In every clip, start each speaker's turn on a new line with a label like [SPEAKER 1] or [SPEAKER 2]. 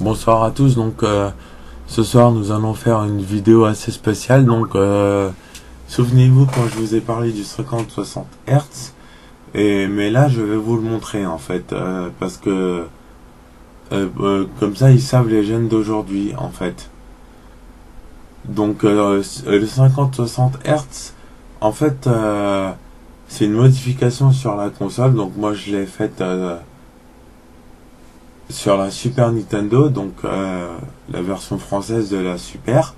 [SPEAKER 1] Bonsoir à tous, donc ce soir nous allons faire une vidéo assez spéciale. Donc souvenez-vous quand je vous ai parlé du 50-60 Hz, mais là je vais vous le montrer en fait, parce que comme ça ils savent, les jeunes d'aujourd'hui en fait. Donc le 50-60 Hz en fait c'est une modification sur la console. Donc moi je l'ai faite sur la Super Nintendo, donc la version française de la Super.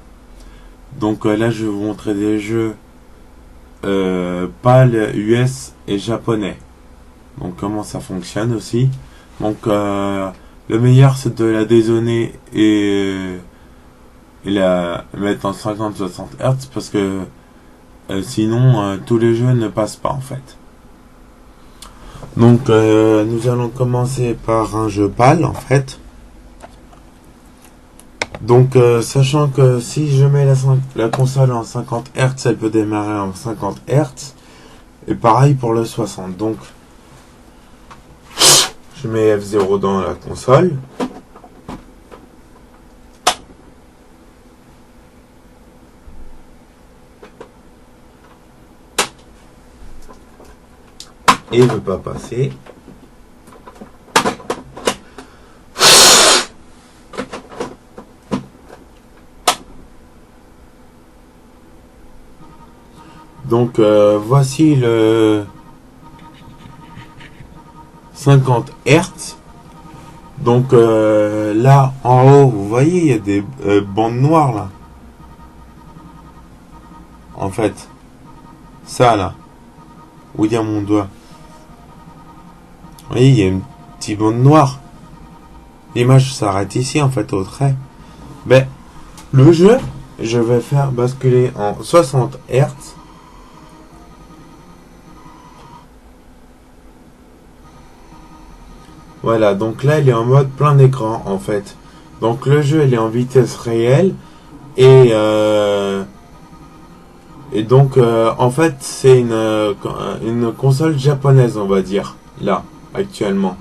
[SPEAKER 1] Donc là je vais vous montrer des jeux PAL, US et japonais. Donc comment ça fonctionne aussi. Donc le meilleur c'est de la dézoner et la mettre en 50-60 Hz, parce que sinon tous les jeux ne passent pas en fait. Donc nous allons commencer par un jeu PAL en fait. Donc sachant que si je mets la console en 50 Hz, elle peut démarrer en 50 Hz. Et pareil pour le 60. Donc je mets F0 dans la console. Et il ne veut pas passer. Donc voici le 50 Hz. Donc là en haut, vous voyez, il y a des bandes noires là. En fait, ça là, où il y a mon doigt. Vous voyez, il y a une petite bande noire. L'image s'arrête ici en fait au trait. Ben, le jeu, je vais faire basculer en 60 Hz. Voilà, donc là il est en mode plein écran en fait. Donc le jeu il est en vitesse réelle et donc en fait c'est une console japonaise, on va dire, là actuellement.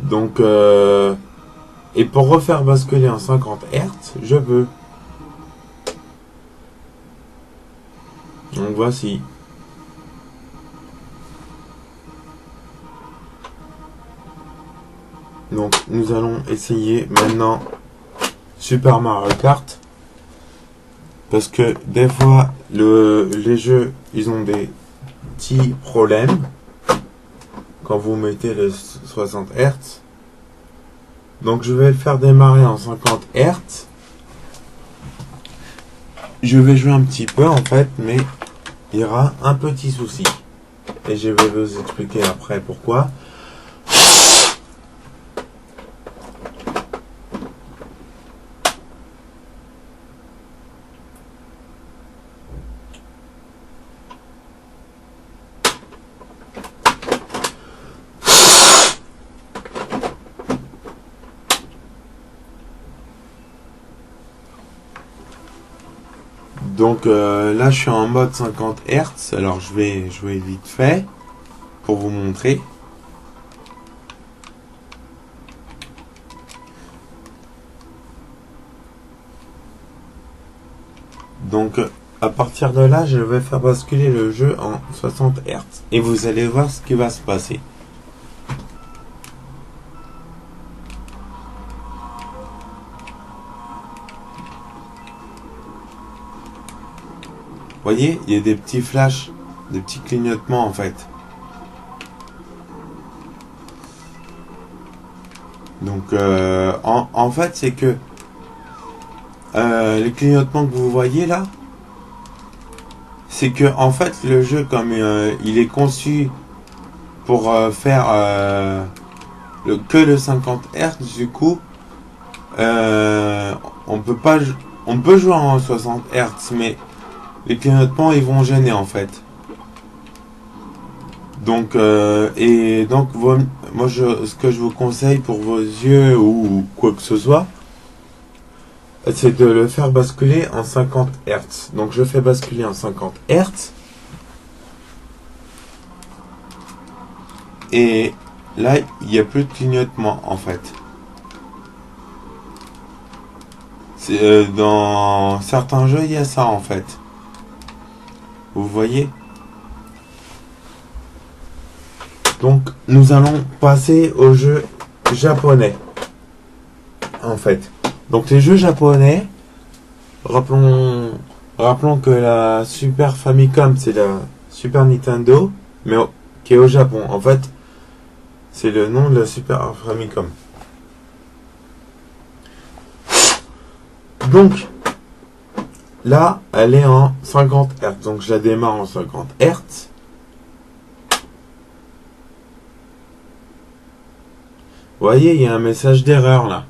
[SPEAKER 1] Donc et pour refaire basculer en 50 Hz, je veux. Donc voici. Donc nous allons essayer maintenant Super Mario Kart, parce que des fois les jeux ils ont des petits problèmes quand vous mettez le 60 Hz. Donc je vais le faire démarrer en 50 Hz. Je vais jouer un petit peu en fait, mais il y aura un petit souci et je vais vous expliquer après pourquoi. Donc là je suis en mode 50 Hz, alors je vais jouer vite fait pour vous montrer. Donc à partir de là je vais faire basculer le jeu en 60 Hz et vous allez voir ce qui va se passer. Vous voyez, il y a des petits flashs, des petits clignotements en fait. Donc en fait c'est que les clignotements que vous voyez là, c'est que en fait le jeu, comme il est conçu pour faire que le 50 Hz, du coup on peut jouer en 60 Hz, mais les clignotements ils vont gêner en fait. Donc et donc ce que je vous conseille pour vos yeux ou quoi que ce soit, c'est de le faire basculer en 50 Hz. Donc je fais basculer en 50 Hz. Et là, il n'y a plus de clignotement en fait. Dans certains jeux, il y a ça en fait. Vous voyez? Donc nous allons passer aux jeux japonais. En fait. Donc les jeux japonais, rappelons que la Super Famicom, c'est la Super Nintendo, mais qui est au Japon. En fait, c'est le nom de la Super Famicom. Donc, là, elle est en 50 Hz. Donc, je la démarre en 50 Hz. Vous voyez, il y a un message d'erreur là.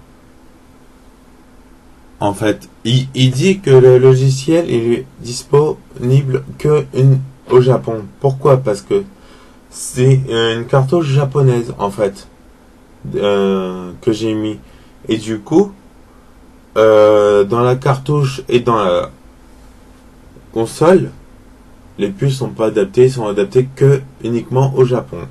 [SPEAKER 1] En fait, il dit que le logiciel est disponible que au Japon. Pourquoi? Parce que c'est une cartouche japonaise en fait que j'ai mis. Et du coup, dans la cartouche et dans la console, les puces sont pas adaptées, sont adaptées que uniquement au Japon.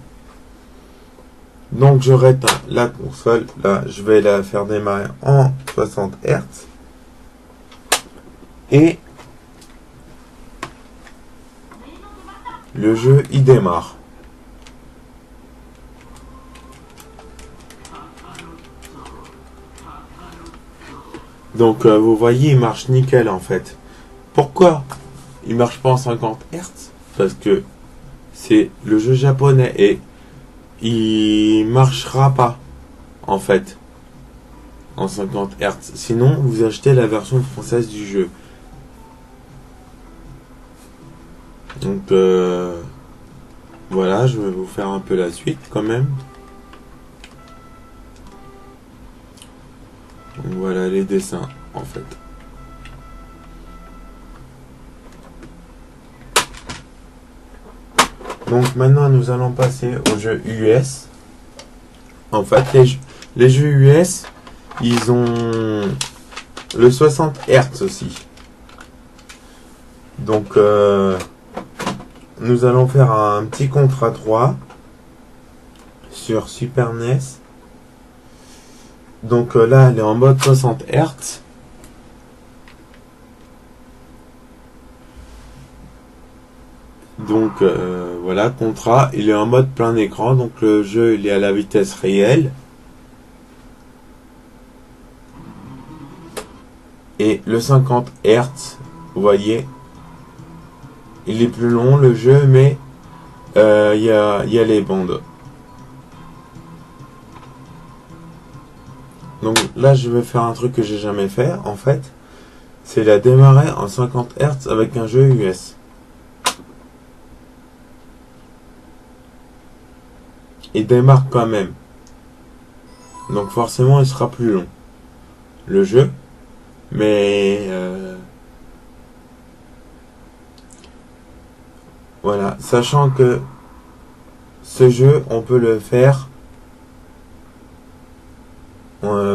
[SPEAKER 1] Donc je réteins la console. Là, je vais la faire démarrer en 60 Hz. Et le jeu, il démarre. Donc vous voyez, il marche nickel en fait. Pourquoi il marche pas en 50 Hz? Parce que c'est le jeu japonais et il marchera pas en fait en 50 Hz. Sinon, vous achetez la version française du jeu. Donc voilà, je vais vous faire un peu la suite quand même. Donc voilà les dessins en fait. Donc maintenant nous allons passer aux jeux US. En fait les jeux US, ils ont le 60 Hz aussi. Donc nous allons faire un petit contrat 3 sur Super NES. Donc là, elle est en mode 60 Hz. Donc voilà, contrat, il est en mode plein écran. Donc le jeu, il est à la vitesse réelle. Et le 50 Hz, vous voyez, il est plus long le jeu, mais il y a les bandes. Donc là, je vais faire un truc que j'ai jamais fait, en fait. C'est la démarrer en 50 Hz avec un jeu US. Il démarre quand même. Donc forcément, il sera plus long. Le jeu. Mais voilà, sachant que ce jeu, on peut le faire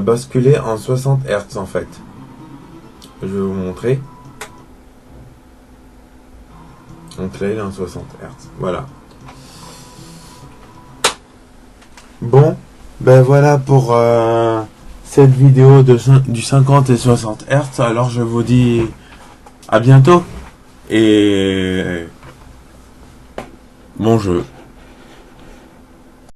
[SPEAKER 1] basculer en 60 Hz en fait. Je vais vous montrer. Donc là, il est en 60 Hz. Voilà. Bon, ben voilà pour cette vidéo du 50 et 60 Hz. Alors je vous dis à bientôt et bon jeu.